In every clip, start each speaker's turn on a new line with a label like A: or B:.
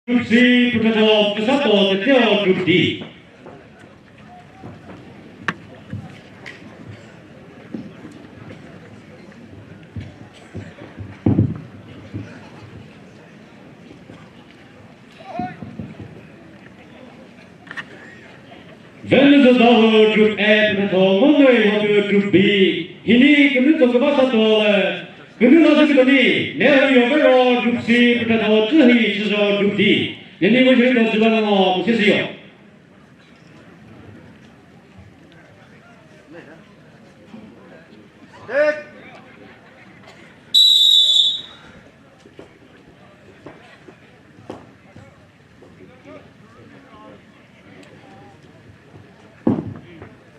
A: Group C, Professor Pesato, the Theo, Group D. Venuzo Dawhuo, Group A, Professor Mondoy, Group B. Hini, Venuzo Pesato, Venuzo Dawhuo, Neo, Group C, Professor Zhihi, Group D. 人民文学的直播的哦，不是有。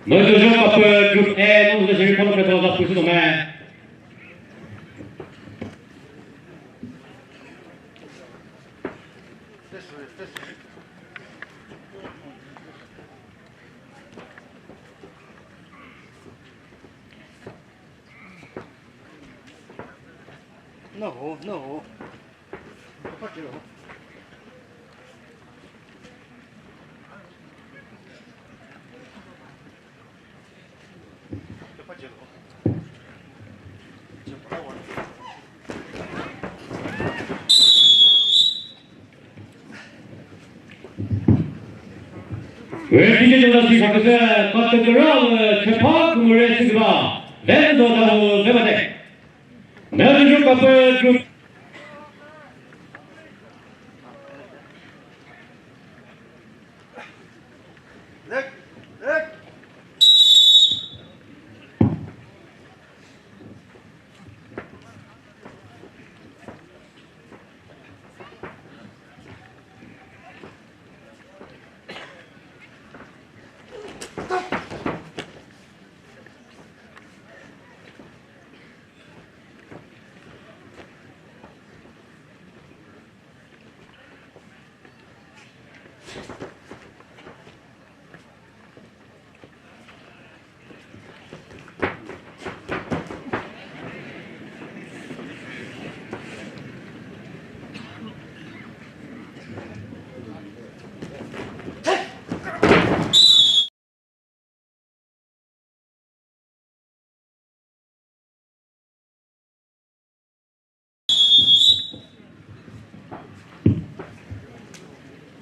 A: 我就说把就哎，弄这些可能别多少不是懂没？
B: No, no. Faccio.
A: 왜 기계정답이 밖에서 카테고리를 재판금을 했으니까 내도 다루 대바대 내도 좀 바빠 좀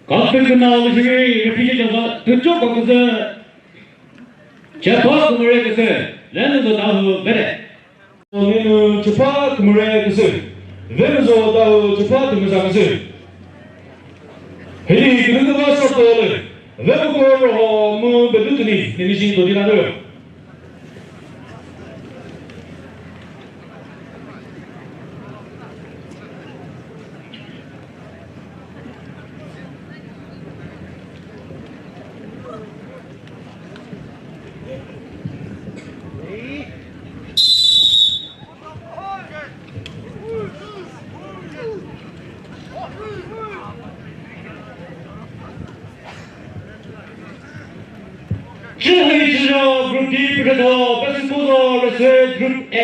A: 갑자기 끝나고 지금 피디셔서 그쪽 거기서 재판금을 해서 내도 다루 베레 오늘은 재판금을 해서 Venuzo Dawhuo 재판금을 해서 헤리 그런 거 봤었더니 외국어로 뭐 배우더니 내리신 도리라고요. Chokri Group D, Professor Venuzo Group A.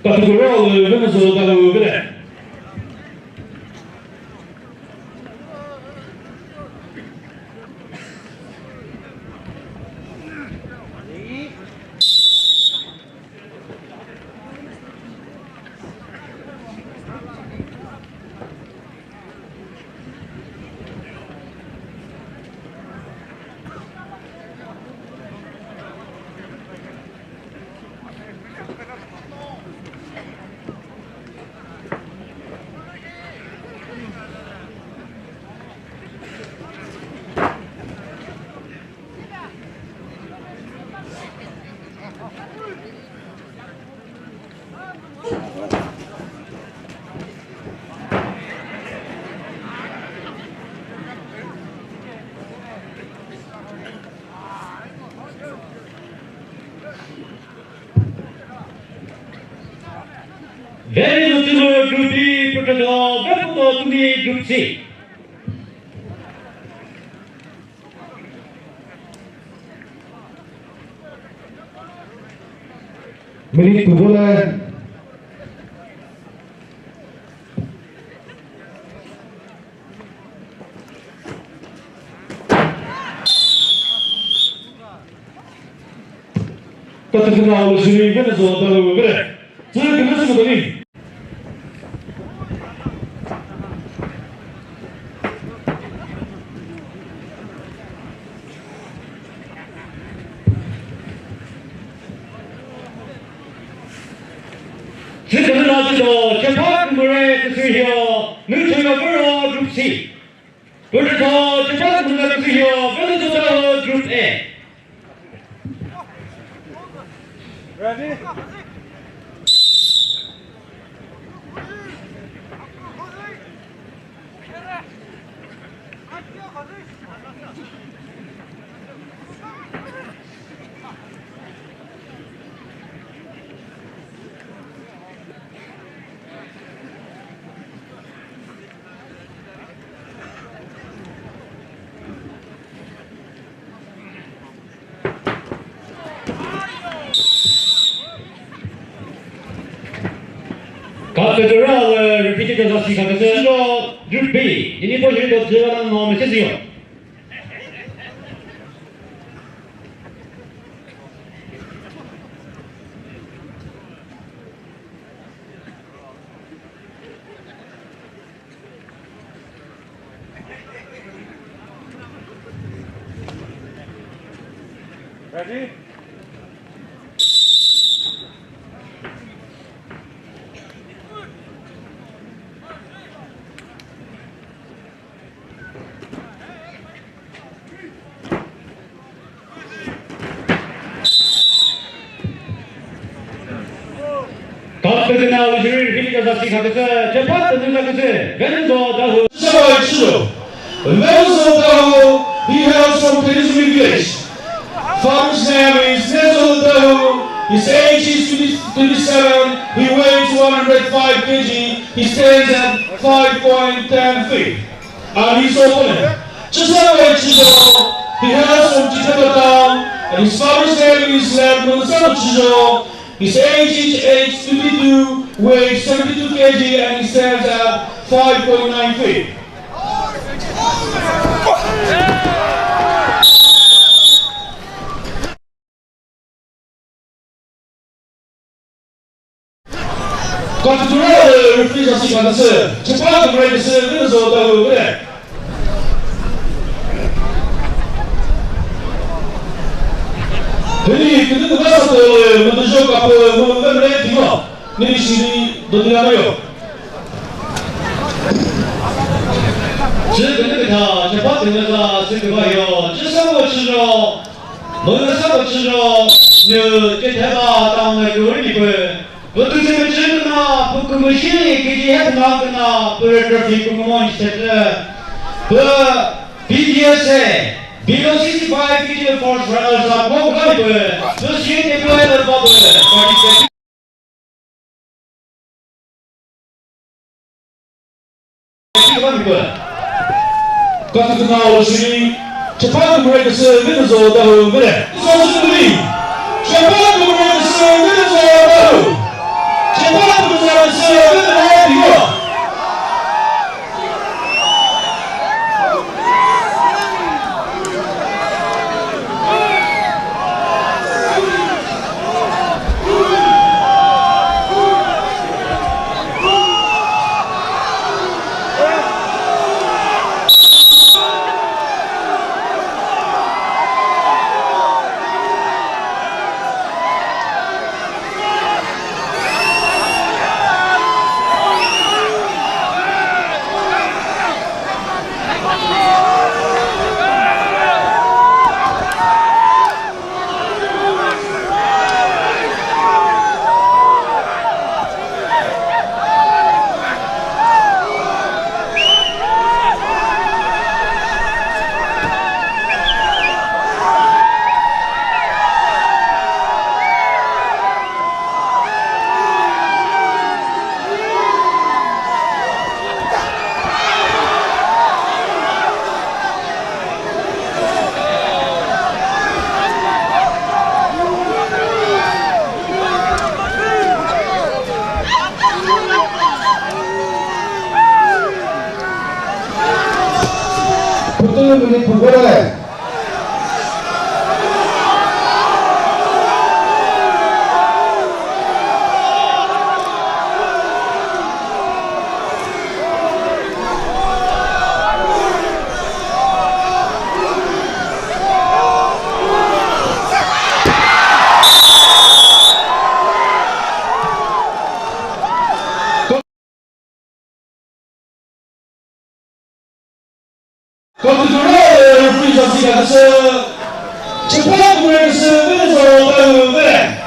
A: Categorial Venuzo Dawhuo. Venuzo Group B, Professor Venuzo Group C.
C: menit bola. Kata kenal sini kan suatu berat. Saya kenal suatu ni.
A: 지금은 아직도 재판부에 드세요. 능청가 불러 줍시. 그래서 재판부가 드세요. 베누조 줍 A.
B: Ready?
A: Cattedrale ripetete classificata zero Group B. Ini poi zero nome sesio.
B: Ready?
A: Cattedrale ripetete classificata 재판부가 Venuzo Dawhuo.
C: Venuzo Dawhuo, he hails from Venuzo village. Father's name is Venuzo Dawhuo. His age is 27. He weighs 105 kg. He stands at 5.10 feet. And his opponent, he hails from Chokri, and his father's name is Venuzo. His age is 52, weighs 72 kg, and he stands at 5.9 feet. Cattedrale representativa 재판 브레이스 Venuzo Dawhuo. Jadi kita bahas menunjuk apa mengenai tiga ni di sini dunia raya.
A: 这个那个他这把这个这个朋友，这三个吃着，我们三个吃着，你这台吧当那个里边，我对这个这个呢，不跟我心里给你还那个呢，不是这屁股忙起来，不 BDS。Below 65 feet force runners are more valuable. Just hit the player bubble.
C: Kata kenal sini cepat mereka Venuzo Dawhuo berat. Soal ini cepat mereka Venuzo Dawhuo. Cepat mereka Venuzo Dawhuo. minute progress. 컨트롤을 프리저스가 재판부를 쓰면서 배우네.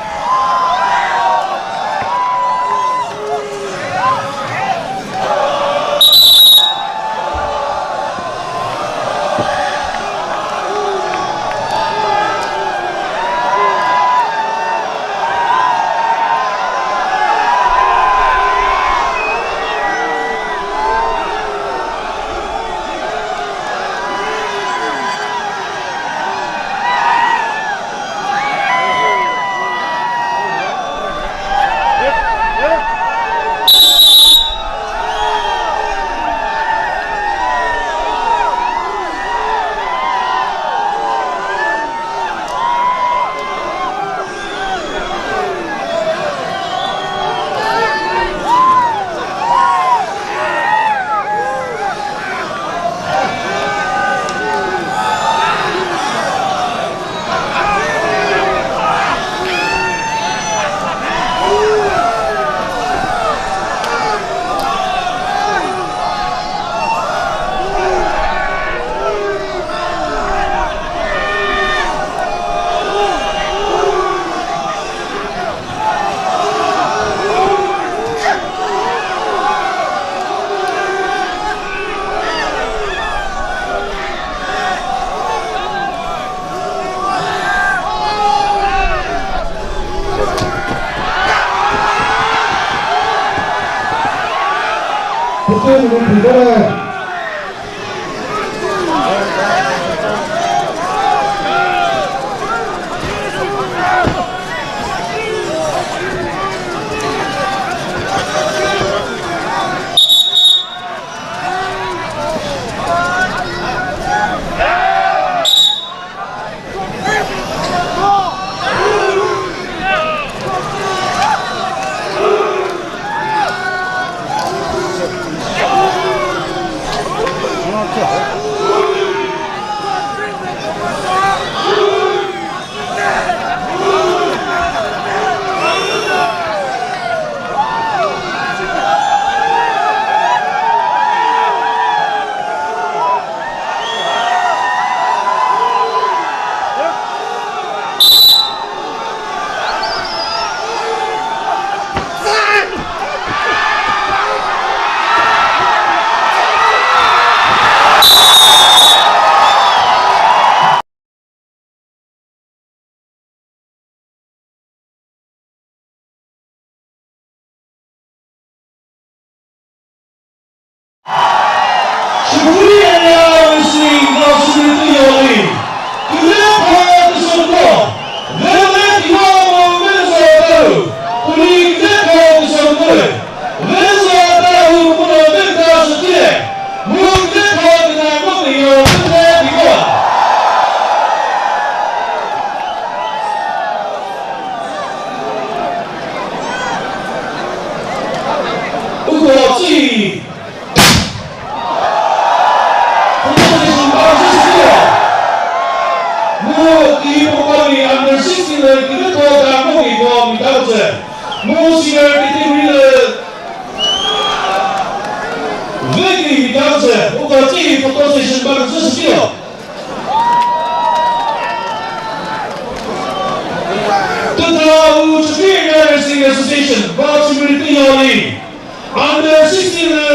C: 국제적으로 불가능. Chokri announcing possibility only. To lift hand the support. Then let you all Venuzo Dawhuo. To leave that hand the support. Venuzo Dawhuo put a big thousand today. Move that hand and I'm moving your good hand before. Under 16 그릇 더 먹이고 미다고서 무엇이를 비트위를 왜기 미다고서 우거지 포토세션 방을 쓰시오. The Chokri Nursing Association bouts only under 16.